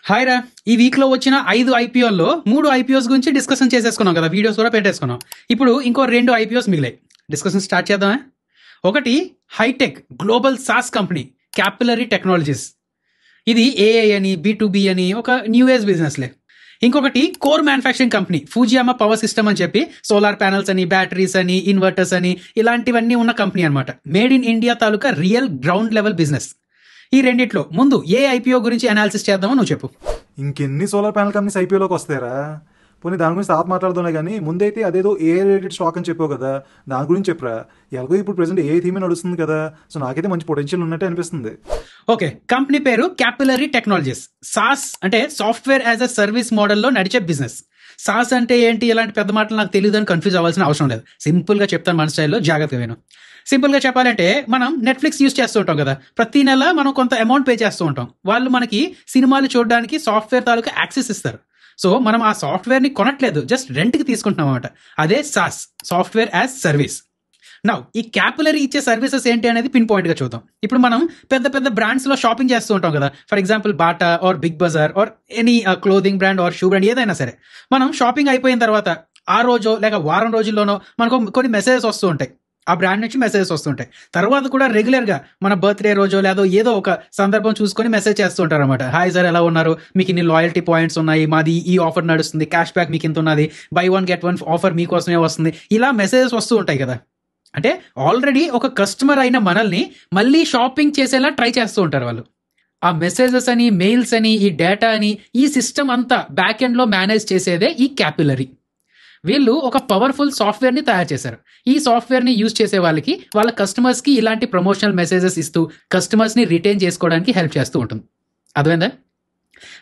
Hi రా. ఈ week లో వచ్చిన 5 ఐపీఓల్లో 3 ఐపీఓస్ గురించి డిస్కషన్ చేసేసుకున్నాం కదా, వీడియోస్ కూడా పెట్టేసుకున్నాం. ఇప్పుడు ఇంకో 2 ఐపీఓస్ మిగిలాయి. డిస్కషన్ స్టార్ట్ చేద్దామా? ఒకటి hi-tech global SaaS company Capillary Technologies. ఇది ఏఐ అని B2B అని ఒక న్యూ ఏజ్ బిజినెస్లే. ఇంకొకటి core manufacturing company Fujiyama power system అని చెప్పి సోలార్ ప్యానల్స్ అని, బ్యాటరీస్ అని, ఇన్వర్టర్స్ అని ఇలాంటివన్నీ ఉన్న కంపెనీ అనమాట. మేడ్ ఇన్ ఇండియా తాలూకా రియల్ గ్రౌండ్ లెవెల్ బిజినెస్. ఈ రెండిట్లో ముందు ఏ ఐపీఓ గురించి అనాలిసిస్ చేద్దామో నువ్వు చెప్పు. ఇంకెన్ని సోలార్ ప్యానల్ కంపెనీస్ ఐపీఓలోకి వస్తారా? పోనీ దాని గురించి తర్వాత మాట్లాడుతున్నాయి, కానీ ముందైతే అదేదో ఏ రిలేటెడ్ స్టాక్ అని చెప్పావు కదా, దాని గురించి చెప్పరా. ఎలాగో ఇప్పుడు ప్రెసెంట్ ఏ థీమే నడుస్తుంది కదా, సో నాకైతే మంచి పొటెన్షియల్ ఉన్నట్టే అనిపిస్తుంది. ఓకే, కంపెనీ పేరు క్యాపిలరీ టెక్నాలజీస్. సాస్ అంటే సాఫ్ట్వేర్ యాజ్ అ సర్వీస్ మోడల్లో నడిచే బిజినెస్. సాస్ అంటే ఏంటి, ఇలాంటి పెద్ద మాటలు నాకు తెలియదు అని కన్ఫ్యూజ్ అవ్వాల్సిన అవసరం లేదు. సింపుల్గా చెప్తాను మన స్టైల్లో, జాగ్రత్తగా విను. సింపుల్గా చెప్పాలంటే మనం నెట్ఫ్లిక్స్ యూస్ చేస్తూ ఉంటాం కదా, ప్రతి నెల మనం కొంత అమౌంట్ పే చేస్తూ ఉంటాం. వాళ్ళు మనకి సినిమాలు చూడడానికి సాఫ్ట్వేర్ తాలూకా యాక్సెస్ ఇస్తారు. సో మనం ఆ సాఫ్ట్వేర్ని కొనట్లేదు, జస్ట్ రెంట్కి తీసుకుంటున్నాం అనమాట. అదే sauce, software as service. Now ఈ క్యాపిలరీ ఇచ్చే సర్వీసెస్ ఏంటి అనేది పిన్ పాయింట్గా చూద్దాం. ఇప్పుడు మనం పెద్ద పెద్ద బ్రాండ్స్లో షాపింగ్ చేస్తూ ఉంటాం కదా, for example Bata or Big Bazaar or any clothing brand or shoe brand ఏదైనా సరే. మనం షాపింగ్ అయిపోయిన తర్వాత ఆ రోజు లేక వారం రోజుల్లోనో మనకు కొన్ని మెసేజెస్ వస్తూ ఉంటాయి, ఆ బ్రాండ్ నుంచి మెసేజెస్ వస్తుంటాయి. తర్వాత కూడా రెగ్యులర్గా మన బర్త్డే రోజో లేదో ఏదో ఒక సందర్భం చూసుకొని మెసేజ్ చేస్తూ ఉంటారు అనమాట. హాయ్ సార్, ఎలా ఉన్నారు, మీకు ఇన్ని లాయల్టీ పాయింట్స్ ఉన్నాయి, మాది ఈ ఆఫర్ నడుస్తుంది, క్యాష్ బ్యాక్ మీకు ఇంత ఉన్నది, బై 1 get 1 ఆఫర్ మీకోసమే వస్తుంది, ఇలా మెసేజెస్ వస్తూ ఉంటాయి కదా. అంటే ఆల్రెడీ ఒక కస్టమర్ అయిన మనల్ని మళ్ళీ షాపింగ్ చేసేలా ట్రై చేస్తూ ఉంటారు వాళ్ళు. ఆ మెసేజెస్ అని, మెయిల్స్ అని, ఈ డేటా అని, ఈ సిస్టమ్ అంతా బ్యాక్ ఎండ్లో మేనేజ్ చేసేదే ఈ క్యాపిలరీ. వీళ్ళు ఒక పవర్ఫుల్ సాఫ్ట్వేర్ని తయారు చేశారు. ఈ సాఫ్ట్వేర్ని యూజ్ చేసే వాళ్ళకి వాళ్ళ కస్టమర్స్కి ఇలాంటి ప్రమోషనల్ మెసేజెస్ ఇస్తూ కస్టమర్స్ని రిటైన్ చేసుకోవడానికి హెల్ప్ చేస్తూ ఉంటుంది. అర్థమైందా?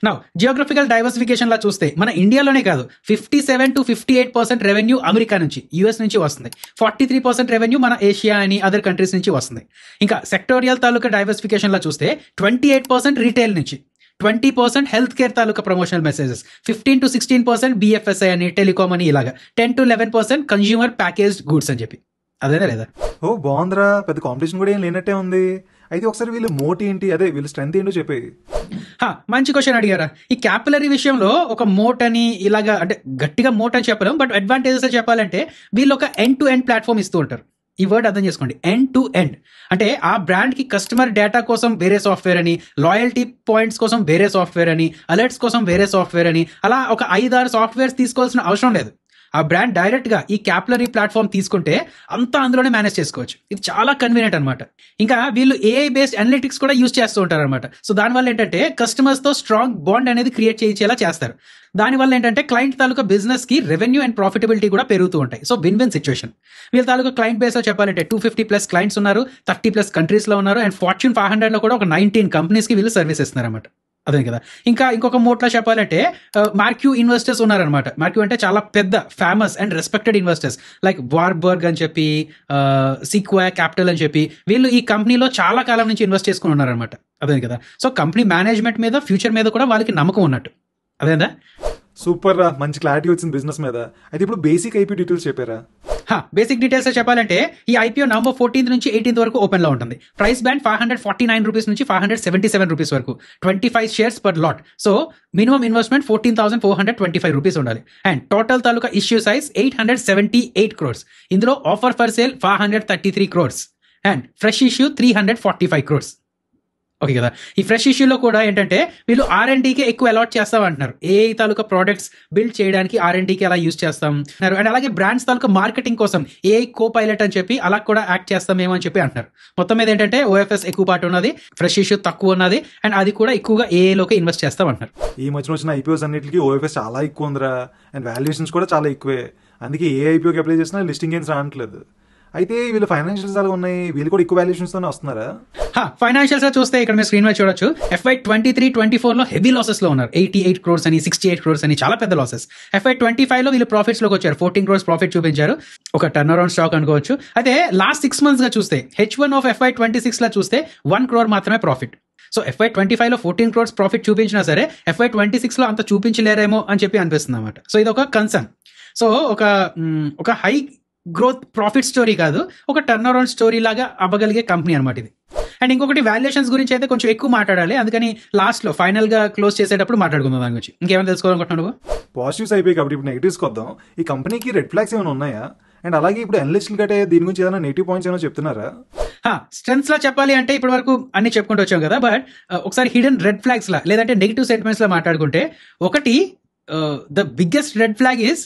నౌ జియోగ్రఫికల్ డైవర్సిఫికేషన్లా చూస్తే మన ఇండియాలోనే కాదు, 57 to 58% రెవెన్యూ అమెరికా నుంచి, యూఎస్ నుంచి వస్తుంది. 43% రెవెన్యూ మన ఏషియా అని అదర్ కంట్రీస్ నుంచి వస్తుంది. ఇంకా సెక్టోరియల్ తాలూకా డైవర్సిఫికేషన్లా చూస్తే 28% రీటైల్ నుంచి, 20% health care taluka promotional messages, 15 to 16% BFSI అని, టెలికామ్ అని, ఇలాగా 10 to 11% కన్జ్యూమర్ ప్యాకేజ్డ్ గూడ్స్ అని చెప్పి. అదేనా లేదా? ఓ బాగుందిరా, పెద్ద కాంపిటీషన్ కూడా ఏం లేనట్టే ఉంది. అయితే ఒకసారి వీళ్ళు మోట్ ఏంటి, అదే వీళ్ళు స్ట్రెంత్ ఏంటో చెప్పేది. మంచి క్వశ్చన్ అడిగారా. ఈ క్యాపిలరీ విషయంలో ఒక మోట్ అని, ఇలాగా అంటే గట్టిగా మోట్ అని చెప్పలేం, బట్ అడ్వాంటేజెస్ చెప్పాలంటే వీళ్ళు ఒక ఎండ్ టు ఎండ్ ప్లాట్ఫామ్ ఇస్తూ ఉంటారు. ఈ వర్డ్ అర్థం చేసుకోండి, ఎండ్ టు ఎండ్. అంటే ఆ బ్రాండ్కి కస్టమర్ డేటా కోసం వేరే సాఫ్ట్వేర్ అని, లాయల్టీ పాయింట్స్ కోసం వేరే సాఫ్ట్వేర్ అని, అలర్ట్స్ కోసం వేరే సాఫ్ట్వేర్ అని, అలా ఒక 5-6 సాఫ్ట్వేర్స్ తీసుకోవాల్సిన అవసరం లేదు. ఆ బ్రాండ్ డైరెక్ట్గా ఈ క్యాపిలరీ ప్లాట్ఫామ్ తీసుకుంటే అంతా అందులోనే మేనేజ్ చేసుకోవచ్చు. ఇది చాలా కన్వీనియంట్ అనమాట. ఇంకా వీళ్ళు AI బేస్డ్ అనలిటిక్స్ కూడా యూజ్ చేస్తూ ఉంటారు అనమాట. సో దానివల్ల ఏంటంటే కస్టమర్స్తో స్ట్రాంగ్ బాండ్ అనేది క్రియేట్ చేయించేలా చేస్తారు. దానివల్ల ఏంటంటే క్లయింట్ తాలూకా బిజినెస్కి రెవెన్యూ అండ్ ప్రాఫిటబిలిటీ కూడా పెరుగుతూ ఉంటాయి. So win win situation. వీళ్ళ తాలూకా క్లయింట్ బేస్లో చెప్పాలంటే 250+ క్లయింట్స్ ఉన్నారు, 30+ కంట్రీస్లో ఉన్నారు, అండ్ Fortune 500లో కూడా ఒక 19 కంపెనీస్కి వీళ్ళు సర్వీస్ ఇస్తున్నారు అనమాట. అదే కదా. ఇంకా ఇంకొక మోట్లో చెప్పాలంటే మార్క్యూ ఇన్వెస్టర్స్ ఉన్నారనమాట. మార్క్యూ అంటే చాలా పెద్ద famous and respected investors like Warburg అని చెప్పి, సీక్వా క్యాపిటల్ అని చెప్పి, వీళ్ళు ఈ కంపెనీలో చాలా కాలం నుంచి ఇన్వెస్ట్ చేసుకుని ఉన్నారనమాట. అదే కదా. సో కంపెనీ మేనేజ్మెంట్ మీద, ఫ్యూచర్ మీద కూడా వాళ్ళకి నమ్మకం ఉన్నట్టు. అదేందా? సూపర్ రా, మంచి క్లారిటీ వచ్చింది బిజినెస్ మీద. అయితే ఇప్పుడు బేసిక్ ఐపీ డీటెయిల్స్ చెప్పారా? బేసిక్ డీటెయిల్స్ చెప్పాలంటే ఈ ఐపీఓ November 14th నుంచి 18th వరకు ఓపెన్ లో ఉంటుంది. ప్రైస్ బ్యాండ్ 549 రూపీస్ నుంచి 577 రూపీస్ వరకు, 25 shares per lot. So minimum investment 14,425 rupees ఉండాలి. అండ్ టోటల్ తాలూకా ఇష్యూ సైజ్ 878 crores. ఇందులో offer for sale 533 crores and fresh issue 345 crores. Okay కదా. ఈ ఫ్రెష్ ఇష్యూలో కూడా ఏంటంటే వీళ్ళు R&Dకి ఎక్కువ అలాట్ చేస్తామంటున్నారు. AI తాలూకా ప్రోడక్ట్స్ బిల్డ్ చేయడానికి R&Dకి అలా యూజ్ చేస్తాం అండ్ అలాగే బ్రాండ్స్ తాలూకా మార్కెటింగ్ కోసం AI కో-పైలట్ అని చెప్పి అలా కూడా యాక్ట్ చేస్తామేమో అని చెప్పి అంటున్నారు. మొత్తం మీద ఏంటంటే OFS ఎక్కువ పాటు ఉన్నది, ఫ్రెష్ ఇష్యూ తక్కువ ఉన్నది, అండ్ అది కూడా ఎక్కువగా AIలోకి ఇన్వెస్ట్ చేస్తామంటున్నారు. ఈ మధ్యన వచ్చిన ఐపీఓస్ అన్నిటికీ OFS చాలా ఎక్కువ ఉందిరా, అండ్ వాల్యుయేషన్స్ కూడా చాలా ఎక్కువే. అందుకే ఏ ఐపీఓకి అప్లై చేసినా లిస్టింగ్ గెయిన్స్ రావట్లేదు. అయితే వీళ్ళు ఫైనాన్షియల్స్ ఎలా ఉన్నాయి, వీళ్ళు కూడా ఎక్కువ వాల్యుయేషన్స్ తోనే వస్తున్నారా? ఫైనాన్షియల్స్ చూస్తే ఇక్కడ మీరు స్క్రీన్ మీద చూడొచ్చు. FY 23-24లో హెవీ లాసెస్ లో ఉన్నారు. 88 crores అని, 68 crores అని, చాలా పెద్ద లాసెస్. FY 25లో వీళ్ళు ప్రాఫిట్స్ లోకి వచ్చారు. 14 crores ప్రాఫిట్ చూపించారు. ఒక టర్న్ అరౌండ్ స్టాక్ అనుకోవచ్చు. అయితే లాస్ట్ 6 months గా చూస్తే H1 of FY 26 చూస్తే 1 crore మాత్రమే profit. So FY 25లో 14 crores profit చూపించినా సరే FY 26లో అంత చూపించలేరేమో అని చెప్పి అనిపిస్తుంది అనమాట. సో ఇది ఒక కన్సర్న్. సో ఒక హై గ్రోత్ ప్రాఫిట్ స్టోరీ కాదు, ఒక టర్న్ అరౌండ్ స్టోరీ లాగా అవ్వగలిగే కంపెనీ అనమాట ఇది. అండ్ ఇంకొకటి వాల్యుయేషన్స్ గురించి అయితే కొంచెం ఎక్కువ మాట్లాడాలి, అందుకని లాస్ట్లో ఫైనల్గా క్లోజ్ చేసేటప్పుడు మాట్లాడుకుందాం దాని గురించి. ఇంకేమైనా తెలుసుకోవాలనుకుంటున్నావు నువ్వు? పాజిటివ్స్ అయిపోయి కాబట్టి ఇప్పుడు నెగిటివ్స్కి వద్దాం. ఈ కంపెనీకి రెడ్ ఫ్లాగ్స్ ఏమైనా ఉన్నాయా? అండ్ అలాగే ఇప్పుడు అనలిస్టులు గట్టే దీని గురించి ఏదైనా నెగిటివ్ పాయింట్స్ ఏమైనా చెప్తున్నారా? స్ట్రెంగ్స్ లా చెప్పాలి అంటే ఇప్పటి వరకు అన్ని చెప్పుకుంటూ వచ్చాం కదా, బట్ ఒకసారి హిడెన్ రెడ్ ఫ్లాగ్స్ లా లేదంటే నెగిటివ్ సెంటిమెంట్స్ లా మాట్లాడుకుంటే, ఒకటి the biggest red flag is,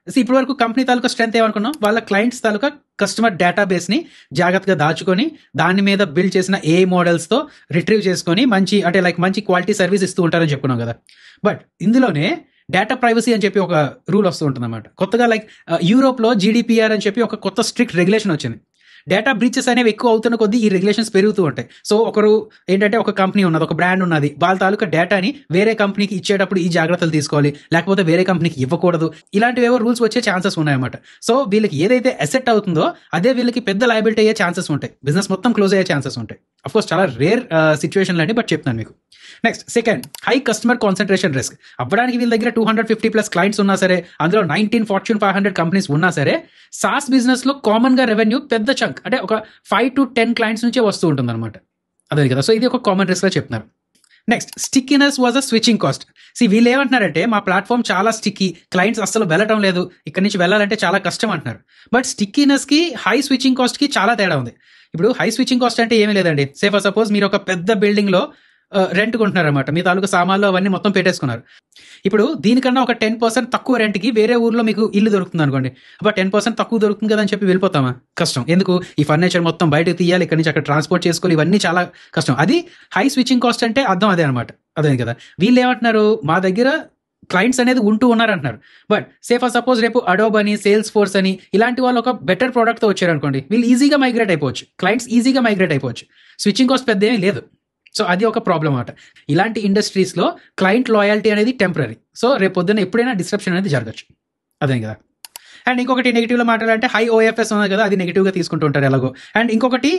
ఇప్పటి వరకు కంపెనీ తాలూకా స్ట్రెంత్ ఏమనుకున్నాం, వాళ్ళ క్లయింట్స్ తాలూకా కస్టమర్ డేటాబేస్ ని జాగ్రత్తగా దాచుకొని దాని మీద బిల్డ్ చేసిన AI మోడల్స్ తో రిట్రీవ్ చేసుకొని మంచి అంటే లైక్ మంచి క్వాలిటీ సర్వీస్ ఇస్తూ ఉంటారని చెప్పుకున్నాం కదా. బట్ ఇందులోనే డేటా ప్రైవసీ అని చెప్పి ఒక రూల్ వస్తూ ఉంటుంది అనమాట. కొత్తగా లైక్ యూరోప్లో GDPR అని చెప్పి ఒక కొత్త స్ట్రిక్ట్ రెగ్యులేషన్ వచ్చింది. డేటా బ్రీచెస్ అనేవి ఎక్కువ అవుతున్న కొద్దీ ఈ రెగ్యులేషన్స్ పెరుగుతూ ఉంటాయి. సో ఒకరు ఏంటంటే ఒక కంపెనీ ఉన్నది, ఒక బ్రాండ్ ఉన్నది, వాళ్ళ తాలూకా డేటాని వేరే కంపెనీకి ఇచ్చేటప్పుడు ఈ జాగ్రత్తలు తీసుకోవాలి, లేకపోతే వేరే కంపెనీకి ఇవ్వకూడదు, ఇలాంటివేవో రూల్స్ వచ్చే ఛాన్సెస్ ఉన్నాయన్నమాట. సో వీళ్ళకి ఏదైతే అసెట్ అవుతుందో అదే వీళ్ళకి పెద్ద లయబిలిటీ అయ్యే ఛాన్సెస్ ఉంటాయి, బిజినెస్ మొత్తం క్లోజ్ అయ్యే ఛాన్సెస్ ఉంటాయి. అఫ్కోర్స్ చాలా రేర్ సిచ్యువేషన్లు అండి, బట్ చెప్తాను మీకు. Next second, high customer concentration risk. అవ్వడానికి వీళ్ళ దగ్గర 250+ క్లయింట్స్ ఉన్నా సరే, అందులో 19 Fortune 500 కంపెనీస్ ఉన్నా సరే, సాస్ బిజినెస్ లో కామన్ గా రెవెన్యూ పెద్ద చంక్ అంటే ఒక 5 to 10 క్లయింట్స్ నుంచే వస్తూ ఉంటుంది అనమాట. అదే కదా, సో ఇది ఒక కామన్ రిస్క్ గా చెప్తున్నారు. Next, stickiness was a switching cost. వీళ్ళు ఏమంటున్నారంటే మా ప్లాట్ఫామ్ చాలా స్టిక్కీ, క్లయింట్స్ అస్సలు వెళ్ళటం లేదు, ఇక్కడ నుంచి వెళ్ళాలంటే చాలా కష్టం అంటున్నారు. బట్ స్టిక్కీనెస్ కి హై స్విచ్చింగ్ కాస్ట్ కి చాలా తేడా ఉంది. ఇప్పుడు హై స్విచ్చింగ్ కాస్ట్ అంటే ఏమీ లేదండి, సే ఫర్ సపోజ్ మీరు ఒక పెద్ద బిల్డింగ్ లో రెంట్ కొంటున్నారనమాట, మీ తాలూకా సామాన్లు అవన్నీ మొత్తం పెట్టేసుకున్నారు. ఇప్పుడు దీనికన్నా ఒక 10% తక్కువ రెంట్కి వేరే ఊర్లో మీకు ఇల్లు దొరుకుతుంది అనుకోండి, అప్పుడు 10% తక్కువ దొరుకుతుంది కదా అని చెప్పి వెళ్ళిపోతామా? కష్టం. ఎందుకు? ఈ ఫర్నిచర్ మొత్తం బయటకు తీయాలి, ఇక్కడ నుంచి అక్కడ ట్రాన్స్పోర్ట్ చేసుకోవాలి, ఇవన్నీ చాలా కష్టం. అది హై స్విచ్చింగ్ కాస్ట్ అంటే అర్థం అదే అనమాట. అదే కదా, వీళ్ళు ఏమంటున్నారు, మా దగ్గర క్లయింట్స్ అనేది ఉంటూ ఉన్నారంటున్నారు. బట్ సే ఫర్ సపోజ్ రేపు అడోబ్ అని, సేల్స్ ఫోర్స్ అని ఇలాంటి వాళ్ళు ఒక బెటర్ ప్రోడక్ట్తో వచ్చారనుకోండి, వీళ్ళు ఈజీగా మైగ్రేట్ అయిపోవచ్చు, క్లయింట్స్ ఈజీగా మైగ్రేట్ అయిపోవచ్చు, స్విచ్చింగ్ కాస్ట్ పెద్ద ఏమీ లేదు. సో అది ఒక ప్రాబ్లం అన్నమాట. ఇలాంటి ఇండస్ట్రీస్లో క్లయింట్ లాయాలిటీ అనేది టెంపరీ. సో రేపు పొద్దున్న ఎప్పుడైనా డిస్రప్షన్ అనేది జరగచ్చు. అదే కదా. అండ్ ఇంకొకటి నెగిటివ్లో మాట్లాడాలంటే హై OFS ఉంది కదా, అది నెగిటివ్గా తీసుకుంటూ ఉంటారు ఎలాగో. అండ్ ఇంకొకటి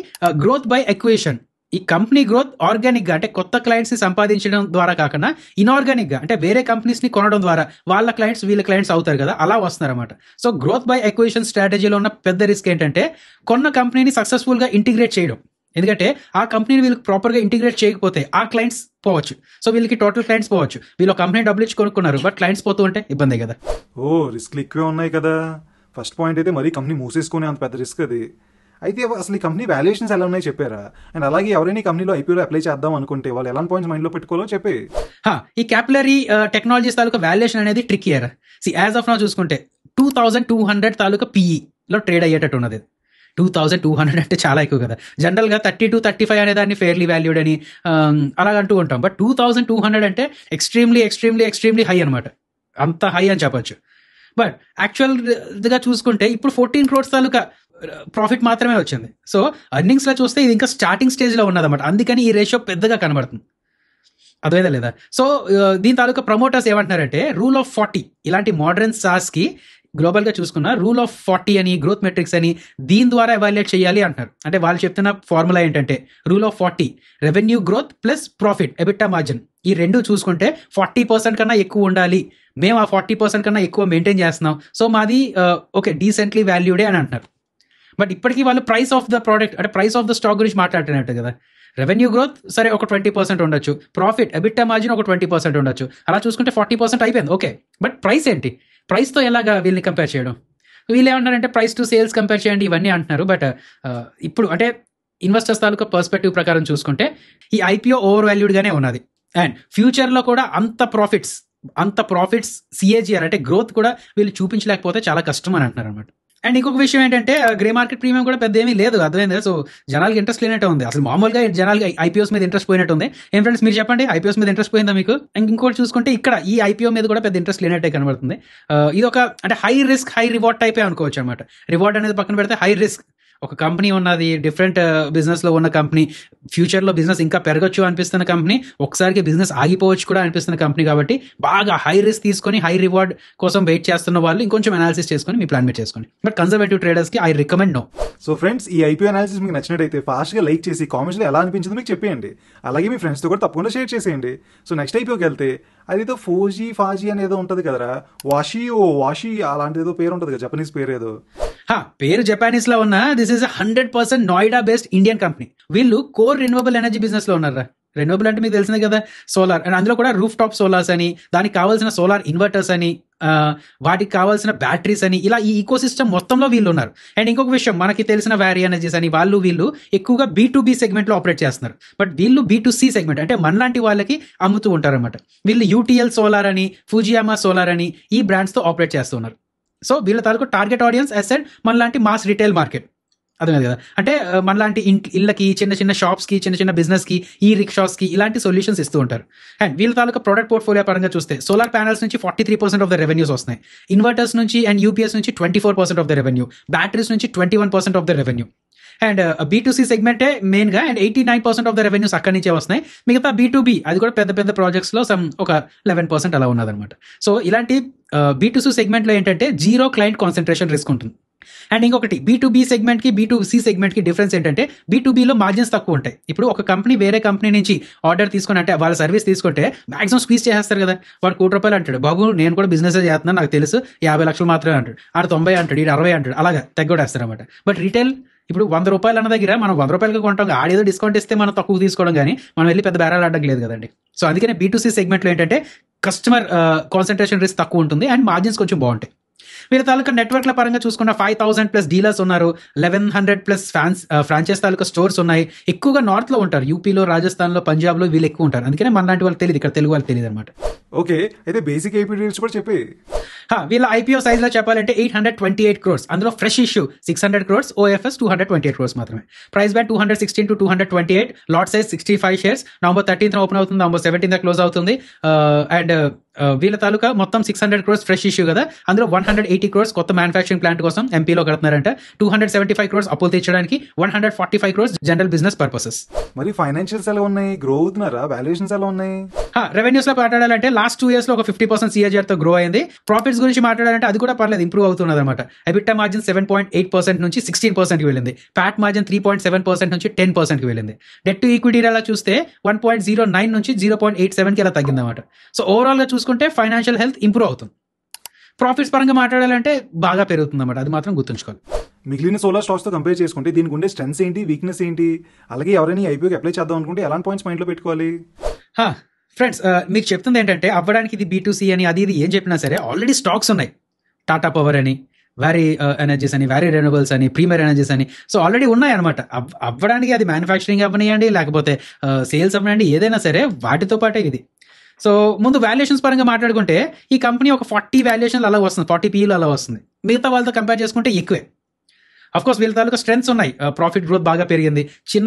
గ్రోత్ బై ఎక్వేషన్. ఈ కంపెనీ గ్రోత్ ఆర్గానిక్గా అంటే కొత్త క్లయింట్స్ని సంపాదించడం ద్వారా కాకుండా ఇన్ఆర్గానిక్గా అంటే వేరే కంపెనీస్ని కొనడం ద్వారా వాళ్ళ క్లయింట్స్ వీళ్ళ క్లయింట్స్ అవుతారు కదా, అలా వస్తున్నారన్నమాట. సో గ్రోత్ బై ఎక్వేషన్ స్ట్రాటజీలో ఉన్న పెద్ద రిస్క్ ఏంటంటే కొన్న కంపెనీని సక్సెస్ఫుల్గా ఇంటిగ్రేట్ చేయడం. ఎందుకంటే ఆ కంపెనీని వీళ్ళకి ప్రాపర్గా ఇంటిగ్రేట్ చేయకపోతే ఆ క్లయింట్స్ పోవచ్చు. సో వీళ్ళకి టోటల్ క్లయింట్స్ పోవచ్చు. వీళ్ళు కంపెనీ డబ్బులు ఇచ్చి కొనుక్కున్నారు, బట్ క్లయింట్స్ పోతూ ఉంటే ఇబ్బంది కదా. రిస్క్లు ఎక్కువే ఉన్నాయి కదా. ఫస్ట్ పాయింట్ అయితే మరీ కంపెనీ మూసేసుకునే అంత పెద్ద రిస్క్ అది. అయితే అసలు ఈ కంపెనీ వాల్యుయేషన్స్ ఎలా ఉన్నాయి చెప్పారా? అండ్ అలాగే ఎవరైనా కంపెనీలో IPOలో అప్లై చేద్దాం అనుకుంటే వాళ్ళు ఎలాంటి పాయింట్స్ మైండ్లో పెట్టుకోవాలో చెప్పి. ఈ క్యాపిలరీ టెక్నాలజీస్ తాలూకా వాల్యుయేషన్ అనేది ట్రిక్కీ. యాజ్ ఆఫ్ నౌ చూసుకుంటే 2200 తాలూకా PE-లో ట్రేడ్ అయ్యేటట్టు ఉన్నది. 2200 అంటే చాలా ఎక్కువ కదా. జనరల్గా 30 to 35 అనే దాన్ని ఫెయిర్లీ వాల్యూడ్ అని అలా అంటూ ఉంటాం. బట్ 2200 అంటే ఎక్స్ట్రీమ్లీ ఎక్స్ట్రీమ్లీ ఎక్స్ట్రీమ్లీ హై అనమాట, అంత హై అని చెప్పొచ్చు. బట్ యాక్చువల్గా చూసుకుంటే ఇప్పుడు 14 crores తాలూకా ప్రాఫిట్ మాత్రమే వచ్చింది. సో అర్నింగ్స్లో చూస్తే ఇది ఇంకా స్టార్టింగ్ స్టేజ్లో ఉన్నదన్నమాట, అందుకని ఈ రేషియో పెద్దగా కనబడుతుంది. అదేదా లేదా. సో దీని తాలూకా ప్రమోటర్స్ ఏమంటున్నారంటే రూల్ ఆఫ్ 40 ఇలాంటి మోడర్న్ సాస్కి గ్లోబల్గా చూసుకున్న రూల్ ఆఫ్ 40 అని, గ్రోత్ మెట్రిక్స్ అని, దీని ద్వారా ఎవాల్యుయేట్ చేయాలి అంటారు. అంటే వాళ్ళు చెప్తున్న ఫార్ములా ఏంటంటే rule of 40 revenue growth plus profit EBITDA margin, ఈ రెండు చూసుకుంటే 40% కన్నా ఎక్కువ ఉండాలి, మేము ఆ 40% కన్నా ఎక్కువ మెయింటైన్ చేస్తున్నాం, సో మాది ఓకే డీసెంట్లీ వాల్యూడే అని అంటున్నారు. బట్ ఇప్పటికీ వాళ్ళు ప్రైస్ ఆఫ్ ద ప్రోడక్ట్ అంటే ప్రైస్ ఆఫ్ ద స్టాక్ గురించి మాట్లాడుతున్నట్టు కదా. రెవెన్యూ గ్రోత్ సరే ఒక 20% ఉండొచ్చు, ప్రాఫిట్ ఎబిటా మార్జిన్ ఒక 20% ఉండొచ్చు, అలా చూసుకుంటే 40% అయిపోయింది ఓకే. బట్ ప్రైస్ ఏంటి? ప్రైస్తో ఎలాగా వీళ్ళని కంపేర్ చేయడం? వీళ్ళు ఏమంటారంటే ప్రైస్ టు సేల్స్ కంపేర్ చేయండి ఇవన్నీ అంటున్నారు. బట్ ఇప్పుడు అంటే ఇన్వెస్టర్స్ తాలూకా పర్స్పెక్టివ్ ప్రకారం చూసుకుంటే ఈ IPO ఓవర్ వాల్యూడ్గానే ఉన్నది. అండ్ ఫ్యూచర్లో కూడా అంత ప్రాఫిట్స్ CAGR అంటే గ్రోత్ కూడా వీళ్ళు చూపించలేకపోతే చాలా కష్టం అని అంటున్నారు అనమాట. అండ్ ఇంకొక విషయం ఏంటంటే గ్రే మార్కెట్ ప్రీమియం కూడా పెద్ద ఏమీ లేదు, అర్థమైంది. సో జనాలకి ఇంట్రెస్ట్ లేనట్టు ఉంది, అసలు మామూలుగా జనాలకి IPOs మీద ఇంట్రెస్ట్ పోయినట్టు ఉంది. ఏం ఫ్రెండ్స్ మీరు చెప్పండి, IPOs మీద ఇంట్రెస్ట్ పోయిందా మీకు? ఇంకోటి చూసుకుంటే ఇక్కడ ఈ IPO మీద కూడా పెద్ద ఇంట్రెస్ట్ లేనట్టే కనబడుతుంది. ఇది ఒక అంటే హై రిస్క్ హై రివార్డ్ టైపే అనుకోవచ్చు అనమాట. రివార్డ్ అనేది పక్కన పెడితే హై రిస్క్, ఒక కంపెనీ ఉన్నది డిఫరెంట్ బిజినెస్లో ఉన్న కంపెనీ, ఫ్యూచర్లో బిజినెస్ ఇంకా పెరగచ్చు అనిపిస్తున్న కంపెనీ, ఒకసారికి బిజినెస్ ఆగిపోవచ్చు కూడా అనిపిస్తున్న కంపెనీ, కాబట్టి బాగా హై రిస్క్ తీసుకొని హై రివార్డ్ కోసం వెయిట్ చేస్తున్న వాళ్ళు ఇంకొంచెం అనాలిసిస్ చేసుకొని మీ ప్లాన్ మీద చేసుకోండి. బట్ కన్సర్వేటివ్ ట్రేడర్స్కి I recommend no. So friends, ఈ IPO అనాలిసిస్ మీకు నచ్చినట్టయితే ఫాస్ట్గా లైక్ చేసి కామెంట్స్లో ఎలా అనిపించిందో మీకు చెప్పేయండి. అలాగే మీ ఫ్రెండ్స్తో కూడా తప్పకుండా షేర్ చేసేయండి. సో నెక్స్ట్ IPOకి వెళ్తే అదేదో 4G 5G అనేదో ఉంటుంది కదరా, వాషి అలాంటిది ఏదో పేరు ఉంటుంది కదా, జపనీస్ పేరు ఏదో. పేరు జపానీస్ లో ఉన్న this is 100% Noida based Indian company. వీళ్ళు కోర్ రెన్యూవబుల్ ఎనర్జీ బిజినెస్ లో ఉన్నారా. రెన్యూవబుల్ అంటే మీకు తెలిసిందే కదా, సోలార్, అండ్ అందులో కూడా రూఫ్ టాప్ సోలార్స్ అని, దానికి కావాల్సిన సోలార్ ఇన్వర్టర్స్ అని, వాటికి కావాల్సిన బ్యాటరీస్ అని, ఇలా ఈ ఈకో సిస్టమ్ మొత్తంలో వీళ్ళు ఉన్నారు. అండ్ ఇంకొక విషయం, మనకి తెలిసిన వ్యారీ ఎనర్జీస్ అని వీళ్ళు ఎక్కువగా B2B సెగ్మెంట్ లో ఆపరేట్ చేస్తున్నారు. బట్ వీళ్ళు B2C సెగ్మెంట్ అంటే మనలాంటి వాళ్ళకి అమ్ముతూ ఉంటారు అనమాట. వీళ్ళు UTL సోలార్ అని, ఫుజియామా సోలార్ అని ఈ బ్రాండ్స్ తో ఆపరేట్ చేస్తున్నారు. సో వీళ్ళ తాలూకు టార్గెట్ ఆడియన్స్ అసెట్ మనలాంటి మాస్ రిటైల్ మార్కెట్. అర్థమైంది కదా, అంటే మనలాంటి ఇళ్ళకి, చిన్న చిన్న షాప్స్ కి, చిన్న చిన్న బిజినెస్ కి, ఈ రిక్షాస్ కి ఇలాంటి సొల్యూషన్స్ ఇస్తూ ఉంటారు. అండ్ వీళ్ళ తాలూకా ప్రొడక్ట్ పోర్ట్ఫోలియో పరంగా చూస్తే సోలార్ ప్యానల్స్ నుంచి 43% ఆఫ్ ద రెవెన్యూస్ వస్తున్నాయి, ఇన్వర్టర్స్ నుంచి అండ్ UPS నుంచి 24% ఆఫ్ ద రెవెన్యూ, బ్యాటరీస్ నుంచి 21% of the revenue. And B2C సెగ్మెంటే మెయిన్ గా, అండ్ 89% ఆఫ్ ద రెవెన్యూస్ అక్కడి నుంచే వస్తున్నాయి. మిగతా B2B అది కూడా పెద్ద పెద్ద ప్రాజెక్ట్స్ లో ఒక 11% అలా ఉన్నదన్నమాట. సో ఇలాంటి B2C సెగ్మెంట్ లో ఏంటంటే జీరో క్లయింట్ కాన్సన్ట్రేషన్ రిస్క్ ఉంటుంది. అండ్ ఇంకొకటి, B2B సెగ్మెంట్ కి B2C సెగ్మెంట్ కి డిఫరెన్స్ ఏంటంటే, B2Bలో మార్జిన్స్ తక్కువ ఉంటాయి. ఇప్పుడు ఒక కంపెనీ వేరే కంపెనీ నుంచి ఆర్డర్ తీసుకుని, అంటే వాళ్ళ సర్వీస్ తీసుకుంటే మాక్సిమం స్క్వీజ్ చేసేస్తారు కదా. వాడు ₹1,00,000 అంటాడు, బాబు నేను కూడా బిజినెస్ చేస్తున్నాను, నాకు తెలుసు 50 లక్షలు మాత్రమే అంటాడు. ఆడు 90 అంటాడు, ఈడు 60 అంటాడు, అలాగా తగ్గొడేస్తారు అనమాట. బట్ రిటైల్ ఇప్పుడు ₹100 అన్న దగ్గర మనం ₹100 కొంటాం, ఆడేదో డిస్కౌంట్ ఇస్తే మనం తక్కువ తీసుకోవడం, కానీ మనం వెళ్ళి పెద్ద బేరాలు ఆడడం లేదు కదండి. సో అందుకనే B2C సెగ్మెంట్లో ఏంటంటే కస్టమర్ కాన్సన్ట్రేషన్ రిస్క్ తక్కువ ఉంటుంది అండ్ మార్జిన్స్ కొంచెం బాగుంటాయి. వీళ్ళ తాలూకా నెట్వర్క్ల పరంగా చూసుకున్న 5,000+ డీలర్స్ ఉన్నారు, 1,100+ ఫ్రాంచైజ్ తాలూకా స్టోర్స్ ఉన్నాయి. ఎక్కువగా నార్త్ లో ఉంటారు, యూపీలో, రాజస్థాన్ లో, పంజాబ్ లో వీళ్ళు ఎక్కువ ఉంటారు. అందుకనే మన లాంటి వాళ్ళకి తెలియదు, ఇక్కడ తెలుగు వాళ్ళకి తెలియదు అనమాట. ఓకే, అయితే బేసిక్ ఐపీ డీటెయిల్స్ కూడా చెప్పి. వీళ్ళ IPO సైజ్ లో చెప్పాలంటే 828 crores, అందులో fresh issue 600 crores, OFS 228 crores మాత్రమే. Price band 216 to 228, lot size 65 shares. November 13th open అవుతుంది, November 17th క్లోజ్ అవుతుంది. అండ్ వీళ్ళ తాలూకా మొత్తం 600 crores ఫ్రెష్ ఇష్యూ కదా, అందులో 180 crores కొత్త మ్యానుఫ్యాక్చరింగ్ ప్లాంట్ కోసం ఎంపీలో కడుతున్నారంట, 275 crores అప్పులు తెచ్చడానికి, 145 crores జనరల్ బిజినెస్ పర్పసెస్. మరి ఫైనాన్షియల్స్ ఎలా ఉన్నాయి, గ్రో అవుతున్నారా, వాల్యుయేషన్స్ ఎలా ఉన్నాయి? రెవెన్యూస్ లో మాట్లాడాలంటే లాస్ట్ 2 years లో ఒక 50% CAGR తో గ్రో అయింది. ప్రాఫిట్స్ గురించి మాట్లాడాలంటే అది కూడా పర్లేదు, ఇంప్రూవ్ అవుతున్నది అనమాట. EBITDA మార్జిన్ 7.8% నుంచి 16% కి వెళ్ళింది. ప్యాట్ మార్జిన్ 3.7% నుంచి 10% కి వెళ్ళింది. డెట్ టు ఈక్విటీ అలా చూస్తే 1.09 నుంచి 0.87 కి అలా తగ్గింది అనమాట. సో ఓవరాల్ గా చూసుకుంటే ఫైనాన్షియల్ హెల్త్ ఇంప్రూవ్ అవుతుంది. ప్రాఫిట్స్ పరంగా మాట్లాడాలంటే బాగా పెరుగుతుంది అన్నమాట, అది మాత్రం గుర్తుంచుకోవాలి. మిగిలిన సోలార్ స్టాక్స్ తో కంపేర్ చేసుకుంటే దీనికి ఉండే స్ట్రెంగ్స్ ఏంటి, వీక్నెస్ ఏంటి, అలాగే ఎవరైనా IPOకి అప్లై చేద్దాం అనుకుంటే ఎలాంటి పాయింట్స్ మైండ్ లో పెట్టుకోవాలి? ఫ్రెండ్స్, మీకు చెప్తుంది ఏంటంటే, అవ్వడానికి ఇది B2C అని అది ఇది ఏం చెప్పినా సరే ఆల్రెడీ స్టాక్స్ ఉన్నాయి. టాటా పవర్ అని, వ్యారీ ఎనర్జీస్ అని, వ్యారీ రెన్యూవబుల్స్ అని, ప్రీమియర్ ఎనర్జీస్ అని, సో ఆల్రెడీ ఉన్నాయి అనమాట. అవ్వడానికి అది మ్యానుఫ్యాక్చరింగ్ అవ్వనియండి, లేకపోతే సేల్స్ అవ్వనండి, ఏదైనా సరే వాటితో పాటే ఇది. సో ముందు వాల్యుయేషన్స్ పరంగా మాట్లాడుకుంటే ఈ కంపెనీ ఒక 40 వాల్యుయేషన్ అలా వస్తుంది, 40 PE అలా వస్తుంది. మిగతా వాళ్ళతో కంపేర్ చేసుకుంటే ఎక్కువే. అఫ్ కోర్స్ వీళ్ళ తాలూకా స్ట్రెంగ్స్ ఉన్నాయి, ప్రాఫిట్ గ్రోత్ బాగా పెరిగింది.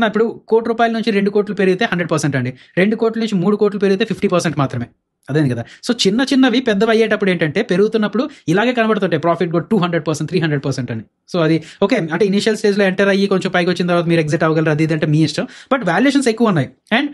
ఇప్పుడు ₹1,00,00,000 నుంచి 2 కోట్లు పెరిగితే 100% అండి, 2 కోట్ల నుంచి 3 కోట్లు పెరిగితే 50% మాత్రమే. అదే కదా. సో చిన్నవి పెద్దవి అయ్యేటప్పుడు ఏంటంటే, పెరుగుతున్నప్పుడు ఇలాగే కనబడుతుంటాయి ప్రాఫిట్ గ్రోత్ 200%, 300% అని. సో అది ఓకే, అంటే ఇనిషియల్ స్టేజ్ లో ఎంటర్ అయ్యి కొంచెం పైకి వచ్చిన తర్వాత మీరు ఎగ్జిట్ అవ్వగలరు, అది అంటే మీ ఇష్టం. బట్ వాల్యుయేషన్స్ ఎక్కువ ఉన్నాయి అండ్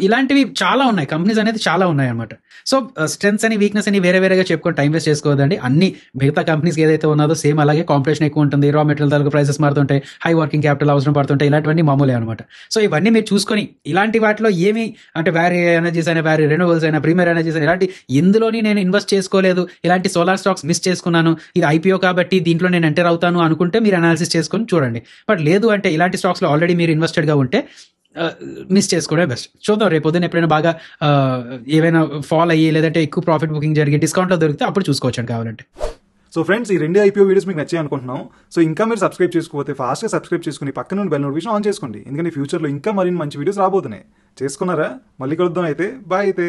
ఇలాంటివి చాలా ఉన్నాయి, కంపెనీస్ అనేది చాలా ఉన్నాయి అనమాట. సో స్ట్రెంగ్స్ అని, వీక్నెస్ అని వేరే వేరేగా చెప్పుకొని టైం వేస్ట్ చేసుకోవద్దండి. అన్ని మిగతా కంపెనీస్ ఏదైతే ఉన్నదో సేమ్ అలాగే కాంపిటీషన్ ఎక్కువ ఉంటుంది, రా మెటీరియల్ తాలూకు ప్రైసెస్ మారుతుంటాయి, హై వర్కింగ్ క్యాపిటల్ అవసరం పడుతుంటాయి, ఇలాంటివన్నీ మామూలే అనమాట. సో ఇవన్నీ మీరు చూసుకొని ఇలాంటి వాటిలో ఏమి అంటే వ్యారీ ఎనర్జీస్ అయినా, వ్యారీ రెన్యూవబుల్స్ అయినా, ప్రీమియర్ ఎనర్జీస్ అయినా, ఇలాంటి ఇందులోని నేను ఇన్వెస్ట్ చేసుకోలేదు, ఇలాంటి సోలార్ స్టాక్స్ మిస్ చేసుకున్నాను, ఇది IPO కాబట్టి దీంట్లో నేను ఎంటర్ అవుతాను అనుకుంటే మీరు అనాలిసిస్ చేసుకొని చూడండి. బట్ లేదు అంటే ఇలాంటి స్టాక్స్ లో ఆల్రెడీ మీరు ఇన్వెస్టెడ్ గా ఉంటే మిస్ చేసుకోవడమే బెస్ట్. చూద్దాం రేపు పొద్దున్న ఎప్పుడైనా బాగా ఏవైనా ఫాల్ అయ్యి లేదంటే ఎక్కువ ప్రాఫిట్ బుకింగ్ జరిగి డిస్కౌంట్లో దొరికితే అప్పుడు చూసుకోవచ్చండి కావాలంటే. సో ఫ్రెండ్స్, ఈ 2 IPO వీడియోస్ మీకు నచ్చాయి అనుకుంటున్నాం. సో ఇంకా మీరు సబ్స్క్రైబ్ చేసుకోకపోతే ఫాస్ట్గా సబ్స్క్రైబ్ చేసుకుని పక్కన ఉన్న బెల్ నోటిఫికేషన్ ఆన్ చేసుకోండి, ఎందుకంటే ఫ్యూచర్లో ఇంకా మరిన్ని మంచి వీడియోస్ రాబోతున్నాయి. చేసుకున్నారా? మళ్ళీ కలుద్దాం అయితే. బాయ్ అయితే.